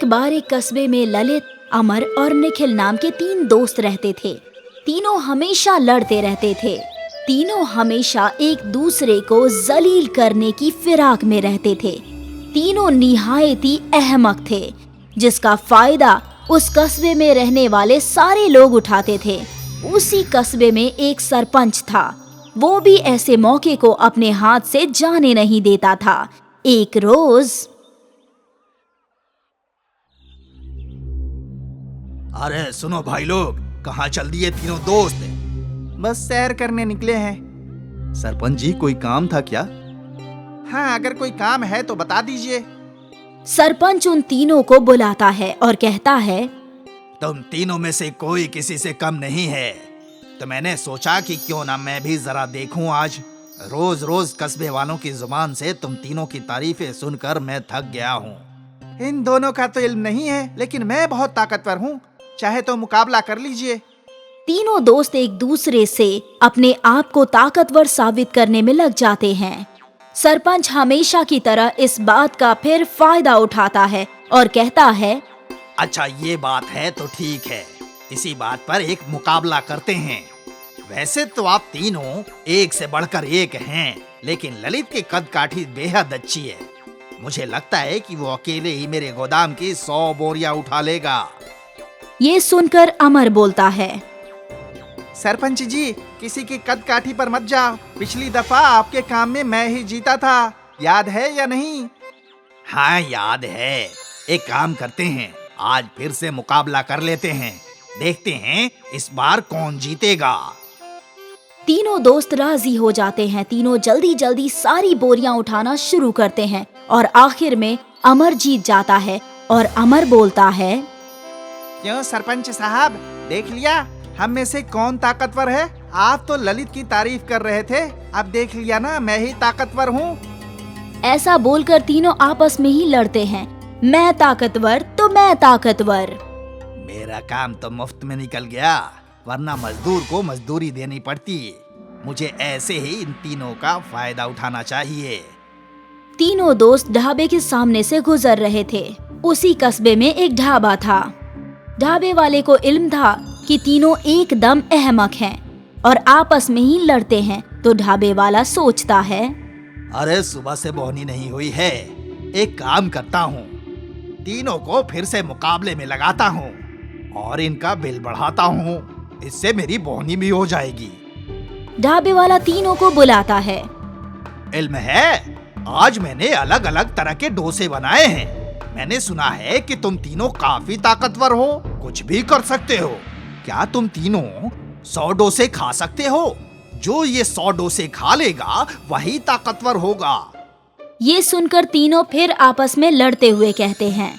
एक बार एक कस्बे में ललित, अमर और निखिल नाम के 3 दोस्त रहते थे। तीनों हमेशा लड़ते रहते थे। तीनों हमेशा एक दूसरे को जलील करने की फिराक में रहते थे। तीनों निहायत ही अहमक थे, जिसका फायदा उस कस्बे में रहने वाले सारे लोग उठाते थे। उसी कस्बे में एक सरपंच था। वो भी ऐसे मौके को अपने हाथ से जाने नहीं देता था। एक रोज, अरे सुनो भाई लोग, कहाँ चल दिए तीनों दोस्त? बस सैर करने निकले हैं। सरपंच जी, कोई काम था क्या? हाँ, अगर कोई काम है तो बता दीजिए। सरपंच उन तीनों को बुलाता है और कहता है, तुम तीनों में से कोई किसी से कम नहीं है, तो मैंने सोचा कि क्यों ना मैं भी जरा देखूं आज। रोज रोज कस्बे वालों की जुबान से तुम तीनों की तारीफें सुनकर मैं थक गया हूँ। इन दोनों का तो इल्म नहीं है, लेकिन मैं बहुत ताकतवर हूँ, चाहे तो मुकाबला कर लीजिए। तीनों दोस्त एक दूसरे से अपने आप को ताकतवर साबित करने में लग जाते हैं। सरपंच हमेशा की तरह इस बात का फिर फायदा उठाता है और कहता है, अच्छा ये बात है तो ठीक है, इसी बात पर एक मुकाबला करते हैं। वैसे तो आप तीनों एक से बढ़कर एक हैं, लेकिन ललित की कद काठी बेहद अच्छी है। मुझे लगता है कि वो अकेले ही मेरे गोदाम की 100 बोरियां उठा लेगा। ये सुनकर अमर बोलता है, सरपंच जी, किसी की कद काठी पर मत जाओ। पिछली दफा आपके काम में मैं ही जीता था, याद है या नहीं? हाँ याद है। एक काम करते हैं, आज फिर से मुकाबला कर लेते हैं। देखते हैं इस बार कौन जीतेगा। तीनों दोस्त राजी हो जाते हैं। तीनों जल्दी जल्दी सारी बोरियां उठाना शुरू करते हैं और आखिर में अमर जीत जाता है। और अमर बोलता है, क्यों सरपंच साहब, देख लिया हम में से कौन ताकतवर है? आप तो ललित की तारीफ कर रहे थे, अब देख लिया ना, मैं ही ताकतवर हूँ। ऐसा बोलकर तीनों आपस में ही लड़ते हैं। मैं ताकतवर तो मैं ताकतवर। मेरा काम तो मुफ्त में निकल गया, वरना मजदूर को मजदूरी देनी पड़ती। मुझे ऐसे ही इन तीनों का फायदा उठाना चाहिए। तीनों दोस्त ढाबे के सामने से गुजर रहे थे। उसी कस्बे में एक ढाबा था। ढाबे वाले को इल्म था कि तीनों एकदम अहमक हैं और आपस में ही लड़ते हैं। तो ढाबे वाला सोचता है, अरे सुबह से बोहनी नहीं हुई है, एक काम करता हूँ, तीनों को फिर से मुकाबले में लगाता हूँ और इनका बिल बढ़ाता हूँ, इससे मेरी बोहनी भी हो जाएगी। ढाबे वाला तीनों को बुलाता है। इल्म है, आज मैंने अलग अलग तरह के डोसे बनाए हैं। मैंने सुना है कि तुम तीनों काफी ताकतवर हो, कुछ भी कर सकते हो। क्या तुम तीनों 100 डोसे खा सकते हो? जो ये 100 डोसे खा लेगा वही ताकतवर होगा। ये सुनकर तीनों फिर आपस में लड़ते हुए कहते हैं,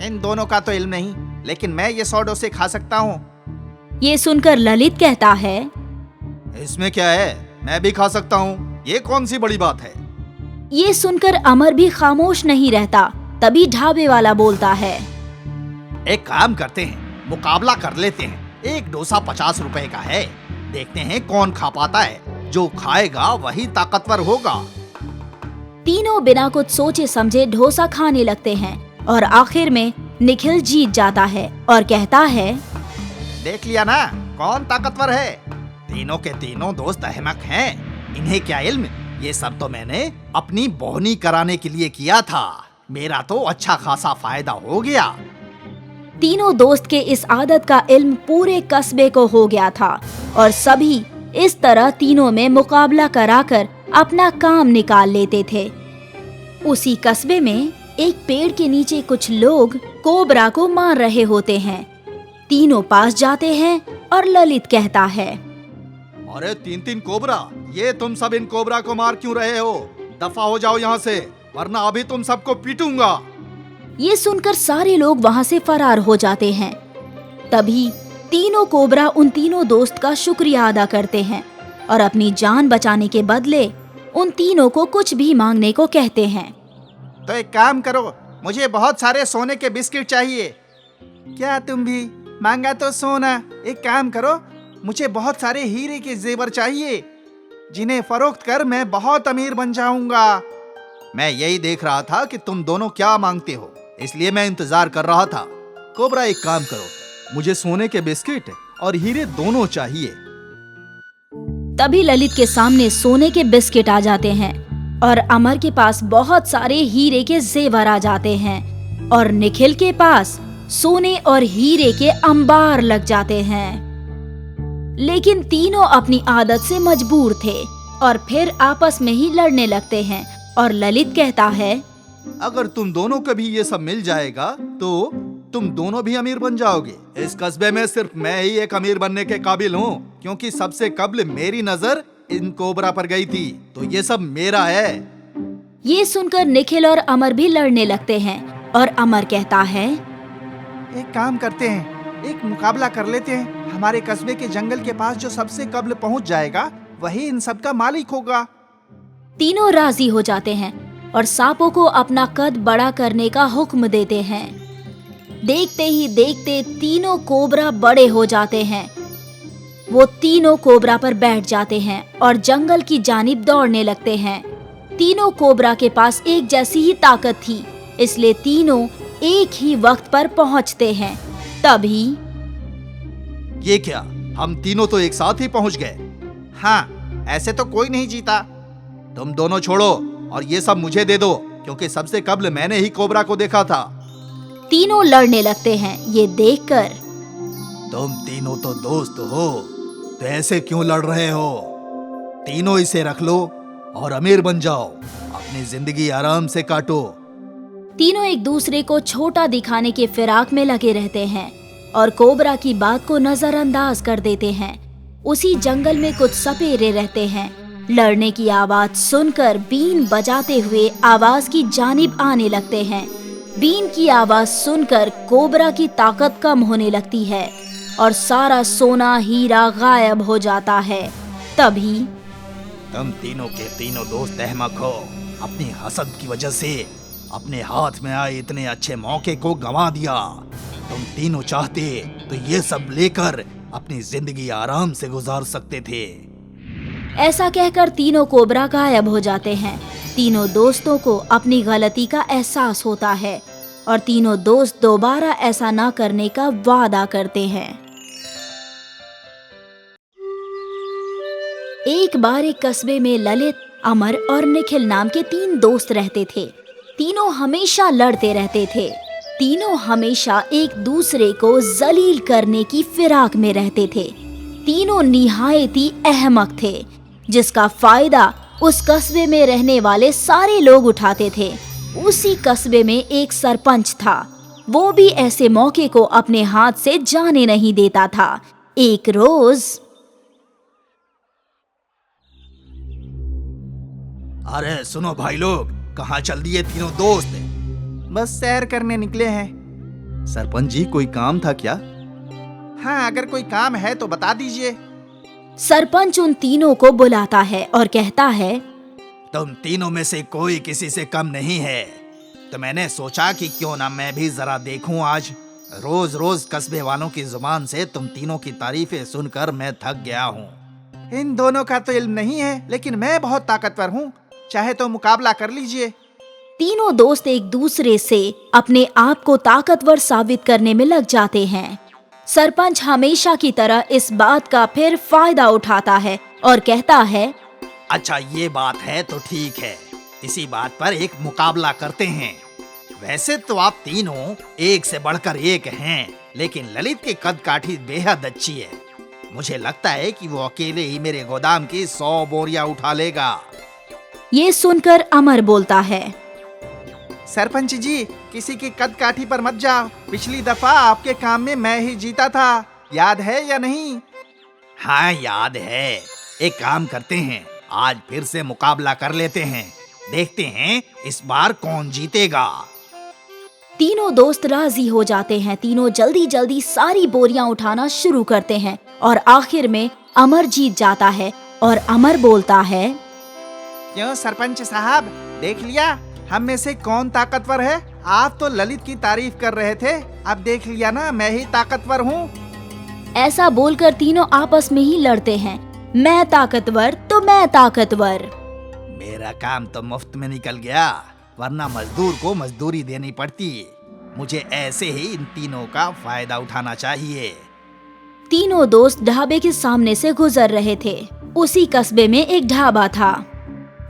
इन दोनों का तो इल्म नहीं, लेकिन मैं ये 100 डोसे खा सकता हूँ। ये सुनकर ललित कहता है, इसमें क्या है, मैं भी खा सकता हूँ, ये कौन सी बड़ी बात है। ये सुनकर अमर भी खामोश नहीं रहता। तभी ढाबे वाला बोलता है, एक काम करते हैं, मुकाबला कर लेते हैं। एक डोसा 50 रुपए का है, देखते हैं कौन खा पाता है। जो खाएगा वही ताकतवर होगा। तीनों बिना कुछ सोचे समझे डोसा खाने लगते हैं और आखिर में निखिल जीत जाता है और कहता है, देख लिया ना, कौन ताकतवर है। तीनों के तीनों दोस्त अहमक हैं, इन्हें क्या इल्म। ये सब तो मैंने अपनी बोहनी कराने के लिए किया था, मेरा तो अच्छा खासा फायदा हो गया। तीनों दोस्त के इस आदत का इल्म पूरे कस्बे को हो गया था और सभी इस तरह तीनों में मुकाबला कराकर अपना काम निकाल लेते थे। उसी कस्बे में एक पेड़ के नीचे कुछ लोग कोबरा को मार रहे होते हैं। तीनों पास जाते हैं और ललित कहता है, अरे 3-3 कोबरा, ये तुम सब इन कोबरा को मार क्यों रहे हो? दफा हो जाओ यहाँ से, वरना अभी तुम सबको पीटूंगा। ये सुनकर सारे लोग वहाँ से फरार हो जाते हैं। तभी तीनों कोबरा उन तीनों दोस्त का शुक्रिया अदा करते हैं और अपनी जान बचाने के बदले उन तीनों को कुछ भी मांगने को कहते हैं। तो एक काम करो, मुझे बहुत सारे सोने के बिस्किट चाहिए। क्या तुम भी? मांगा तो सोना। एक काम करो, मुझे बहुत सारे हीरे के जेवर चाहिए, जिन्हें फरोख्त कर मैं बहुत अमीर बन जाऊंगा। मैं यही देख रहा था कि तुम दोनों क्या मांगते हो। इसलिए मैं इंतजार कर रहा था। कोबरा, एक काम करो, मुझे सोने के बिस्किट और हीरे दोनों चाहिए। तभी ललित के सामने सोने के बिस्किट आ जाते हैं और अमर के पास बहुत सारे हीरे के जेवर आ जाते हैं और निखिल के पास सोने और हीरे के अंबार लग जाते हैं। लेकिन तीनों अपनी आदत से मजबूर थे और फिर आपस में ही लड़ने लगते हैं और ललित कहता है, अगर तुम दोनों को भी ये सब मिल जाएगा तो तुम दोनों भी अमीर बन जाओगे। इस कस्बे में सिर्फ मैं ही एक अमीर बनने के काबिल हूँ, क्योंकि सबसे कबल मेरी नजर इन कोबरा पर गई थी, तो ये सब मेरा है। ये सुनकर निखिल और अमर भी लड़ने लगते हैं और अमर कहता है, एक काम करते हैं, एक मुकाबला कर लेते हैं। हमारे कस्बे के जंगल के पास जो सबसे कबल पहुंच जाएगा वही इन सब का मालिक होगा। तीनों राजी हो जाते हैं और सांपों को अपना कद बड़ा करने का हुक्म देते हैं। देखते ही देखते तीनों कोबरा बड़े हो जाते हैं। वो तीनों कोबरा पर बैठ जाते हैं और जंगल की जानिब दौड़ने लगते हैं। तीनों कोबरा के पास एक जैसी ही ताकत थी, इसलिए तीनों एक ही वक्त पर पहुंचते हैं। तभी ये क्या, हम तीनों तो एक साथ ही पहुंच गए। हाँ, ऐसे तो कोई नहीं जीता। तुम दोनों छोड़ो और ये सब मुझे दे दो, क्योंकि सबसे कबल मैंने ही कोबरा को देखा था। तीनों लड़ने लगते हैं। ये देखकर, तुम तीनों तो दोस्त हो, तो ऐसे क्यों लड़ रहे हो? तीनों इसे रख लो और अमीर बन जाओ, अपनी जिंदगी आराम से काटो। तीनों एक दूसरे को छोटा दिखाने के फिराक में लगे रहते हैं और कोबरा की बात को नजरअंदाज कर देते हैं। उसी जंगल में कुछ सपेरे रहते हैं। लड़ने की आवाज सुनकर बीन बजाते हुए आवाज की जानिब आने लगते हैं। बीन की आवाज सुनकर कोबरा की ताकत कम होने लगती है और सारा सोना हीरा गायब हो जाता है। तभी तुम तीनों के तीनों दोस्त अहमक हो। अपनी हसद की वजह से अपने हाथ में आए इतने अच्छे मौके को गंवा दिया। तुम तीनों चाहते तो ये सब लेकर अपनी जिंदगी आराम से गुजार सकते थे। ऐसा कहकर तीनों कोबरा गायब हो जाते हैं। तीनों दोस्तों को अपनी गलती का एहसास होता है और तीनों दोस्त दोबारा ऐसा ना करने का वादा करते हैं। एक बार एक कस्बे में ललित, अमर और निखिल नाम के 3 दोस्त रहते थे। तीनों हमेशा लड़ते रहते थे। तीनों हमेशा एक दूसरे को जलील करने की फिराक में रहते थे। तीनों निहायत ही अहमक थे, जिसका फायदा उस कस्बे में रहने वाले सारे लोग उठाते थे। उसी कस्बे में एक सरपंच था। वो भी ऐसे मौके को अपने हाथ से जाने नहीं देता था। एक रोज, अरे सुनो भाई लोग, कहाँ चल दिए तीनों दोस्त? बस सैर करने निकले हैं। सरपंच जी, कोई काम था क्या? हाँ, अगर कोई काम है तो बता दीजिए। सरपंच उन तीनों को बुलाता है और कहता है, तुम तीनों में से कोई किसी से कम नहीं है, तो मैंने सोचा कि क्यों ना मैं भी जरा देखूं आज। रोज रोज कस्बे वालों की जुबान से तुम तीनों की तारीफें सुनकर मैं थक गया हूँ। इन दोनों का तो इल्म नहीं है, लेकिन मैं बहुत ताकतवर हूँ। चाहे तो मुकाबला कर लीजिए। तीनों दोस्त एक दूसरे से अपने आप को ताकतवर साबित करने में लग जाते हैं। सरपंच हमेशा की तरह इस बात का फिर फायदा उठाता है और कहता है, अच्छा ये बात है तो ठीक है, इसी बात पर एक मुकाबला करते हैं। वैसे तो आप तीनों एक से बढ़कर एक हैं, लेकिन ललित की कद काठी बेहद अच्छी है। मुझे लगता है कि वो अकेले ही मेरे गोदाम की 100 बोरियां उठा लेगा। ये सुनकर अमर बोलता है, सरपंच जी, किसी की कद काठी पर मत जाओ। पिछली दफा आपके काम में मैं ही जीता था, याद है या नहीं? हाँ याद है। एक काम करते हैं, आज फिर से मुकाबला कर लेते हैं। देखते हैं इस बार कौन जीतेगा। तीनों दोस्त राजी हो जाते हैं। तीनों जल्दी जल्दी सारी बोरियां उठाना शुरू करते हैं और आखिर में अमर जीत जाता है और अमर बोलता है, क्यों सरपंच साहब, देख लिया हम में से कौन ताकतवर है? आप तो ललित की तारीफ कर रहे थे, अब देख लिया ना, मैं ही ताकतवर हूँ। ऐसा बोलकर तीनों आपस में ही लड़ते हैं। मैं ताकतवर तो मैं ताकतवर। मेरा काम तो मुफ्त में निकल गया, वरना मजदूर को मजदूरी देनी पड़ती। मुझे ऐसे ही इन तीनों का फायदा उठाना चाहिए। तीनों दोस्त ढाबे के सामने से गुजर रहे थे। उसी कस्बे में एक ढाबा था।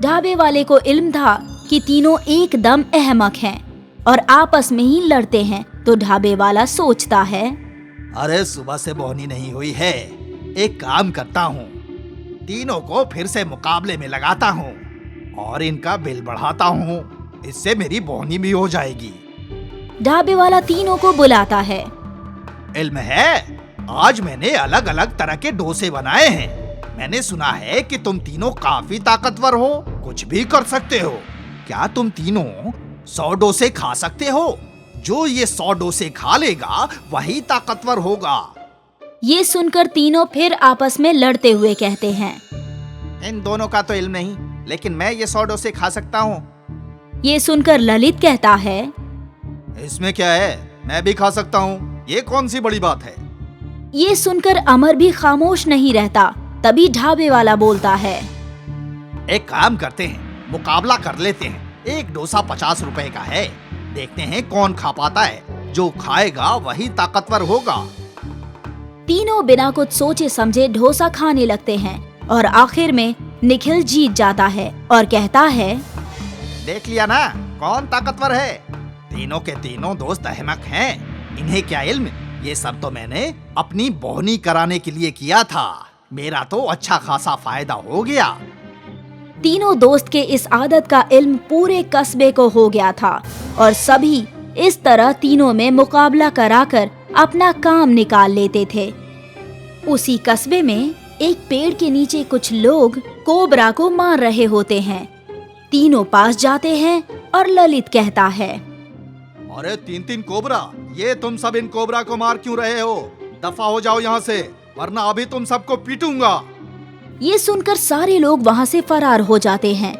ढाबे वाले को इल्म था कि तीनों एकदम अहमक हैं और आपस में ही लड़ते हैं। तो ढाबे वाला सोचता है, अरे सुबह से बोहनी नहीं हुई है, एक काम करता हूँ, तीनों को फिर से मुकाबले में लगाता हूँ और इनका बिल बढ़ाता हूँ, इससे मेरी बोहनी भी हो जाएगी। ढाबे वाला तीनों को बुलाता है। इल्म है, आज मैंने अलग अलग तरह के डोसे बनाए हैं। मैंने सुना है कि तुम तीनों काफी ताकतवर हो, कुछ भी कर सकते हो। क्या तुम तीनों 100 डोसे खा सकते हो? जो ये 100 डोसे खा लेगा वही ताकतवर होगा। ये सुनकर तीनों फिर आपस में लड़ते हुए कहते हैं। इन दोनों का तो इल्म नहीं, लेकिन मैं ये 100 डोसे खा सकता हूँ। ये सुनकर ललित कहता है, इसमें क्या है, मैं भी खा सकता हूँ, ये कौन सी बड़ी बात है। ये सुनकर अमर भी खामोश नहीं रहता। तभी ढाबे वाला बोलता है, एक काम करते हैं, मुकाबला कर लेते हैं। एक डोसा 50 रुपए का है, देखते हैं कौन खा पाता है। जो खाएगा वही ताकतवर होगा। तीनों बिना कुछ सोचे समझे डोसा खाने लगते हैं और आखिर में निखिल जीत जाता है और कहता है, देख लिया ना कौन ताकतवर है। तीनों के तीनों दोस्त अहमक हैं, इन्हें क्या इल्म। ये सब तो मैंने अपनी बोहनी कराने के लिए किया था, मेरा तो अच्छा खासा फायदा हो गया। तीनों दोस्त के इस आदत का इल्म पूरे कस्बे को हो गया था और सभी इस तरह तीनों में मुकाबला कराकर अपना काम निकाल लेते थे। उसी कस्बे में एक पेड़ के नीचे कुछ लोग कोबरा को मार रहे होते हैं। तीनों पास जाते हैं और ललित कहता है, अरे 3-3 कोबरा, ये तुम सब इन कोबरा को मार क्यों रहे हो? दफा हो जाओ यहाँ से, वरना अभी तुम सबको पीटूंगा। ये सुनकर सारे लोग वहाँ से फरार हो जाते हैं।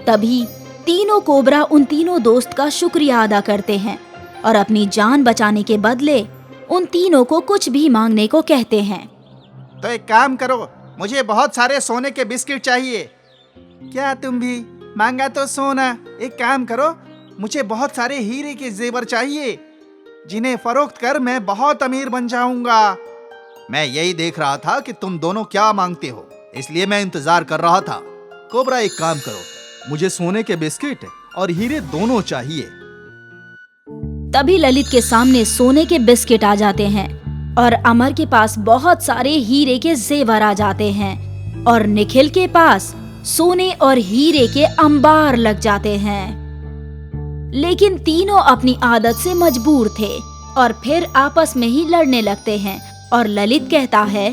तभी तीनों कोबरा उन तीनों दोस्त का शुक्रिया अदा करते हैं और अपनी जान बचाने के बदले उन तीनों को कुछ भी मांगने को कहते हैं। तो एक काम करो, मुझे बहुत सारे सोने के बिस्किट चाहिए। क्या तुम भी? मांगा तो सोना। एक काम करो, मुझे बहुत सारे हीरे के जेवर चाहिए, जिन्हें फरोख्त कर मैं बहुत अमीर बन जाऊंगा। मैं यही देख रहा था कि तुम दोनों क्या मांगते हो, इसलिए मैं इंतजार कर रहा था। कोबरा एक काम करो, मुझे सोने के बिस्किट और हीरे दोनों चाहिए। तभी ललित के सामने सोने के बिस्किट आ जाते हैं और अमर के पास बहुत सारे हीरे के जेवर आ जाते हैं और निखिल के पास सोने और हीरे के अंबार लग जाते हैं। लेकिन तीनों अपनी आदत से मजबूर थे और फिर आपस में ही लड़ने लगते हैं और ललित कहता है,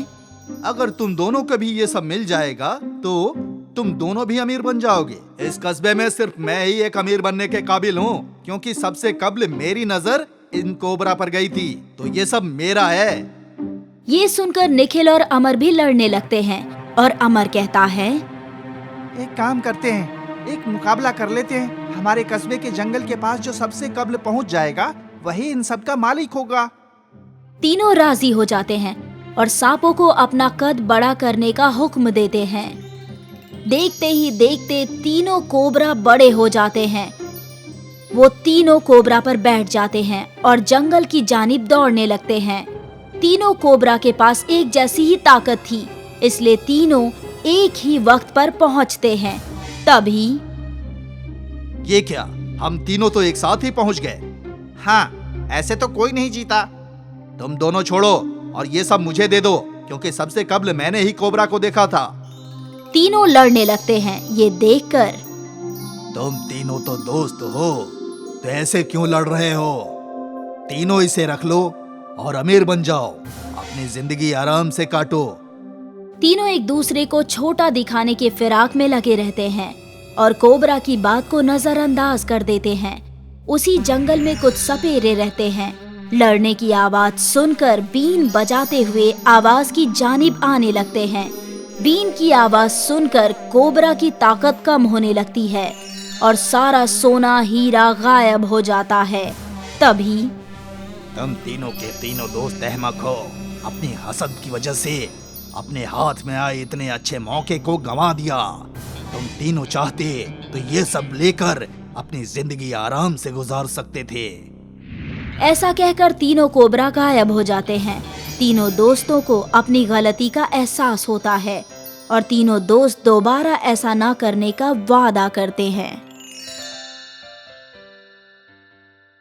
अगर तुम दोनों को भी ये सब मिल जाएगा तो तुम दोनों भी अमीर बन जाओगे। इस कस्बे में सिर्फ मैं ही एक अमीर बनने के काबिल हूँ, क्योंकि सबसे कब्ल मेरी नजर इन कोबरा पर गई थी, तो ये सब मेरा है। ये सुनकर निखिल और अमर भी लड़ने लगते हैं और अमर कहता है, एक काम करते हैं, एक मुकाबला कर लेते हैं। हमारे कस्बे के जंगल के पास जो सबसे कब्ल पहुंच जाएगा वही इन सब का मालिक होगा। तीनों राजी हो जाते हैं और सांपों को अपना कद बड़ा करने का हुक्म देते हैं। देखते ही देखते तीनों कोबरा बड़े हो जाते हैं। वो तीनों कोबरा पर बैठ जाते हैं और जंगल की जानिब दौड़ने लगते हैं। तीनों कोबरा के पास एक जैसी ही ताकत थी, इसलिए तीनों एक ही वक्त पर पहुंचते हैं। तभी ये क्या, हम तीनों तो एक साथ ही पहुंच गए। हाँ, ऐसे तो कोई नहीं जीता। तुम दोनों छोड़ो और ये सब मुझे दे दो, क्योंकि सबसे कब्ल मैंने ही कोबरा को देखा था। तीनों लड़ने लगते हैं। ये देखकर, तुम तीनों तो दोस्त हो, तो ऐसे क्यों लड़ रहे हो? तीनों इसे रख लो और अमीर बन जाओ, अपनी जिंदगी आराम से काटो। तीनों एक दूसरे को छोटा दिखाने के फिराक में लगे रहते हैं और कोबरा की बात को नजरअंदाज कर देते हैं। उसी जंगल में कुछ सपेरे रहते हैं। लड़ने की आवाज सुनकर बीन बजाते हुए आवाज की जानिब आने लगते हैं। बीन की आवाज सुनकर कोबरा की ताकत कम होने लगती है और सारा सोना हीरा गायब हो जाता है। तभी तुम तीनों के तीनों दोस्त अहमक हो। अपनी हसद की वजह से अपने हाथ में आए इतने अच्छे मौके को गंवा दिया। तुम तीनों चाहते तो ये सब लेकर अपनी जिंदगी आराम से गुजार सकते थे। ऐसा कहकर तीनों कोबरा गायब हो जाते हैं। तीनों दोस्तों को अपनी गलती का एहसास होता है और तीनों दोस्त दोबारा ऐसा ना करने का वादा करते हैं।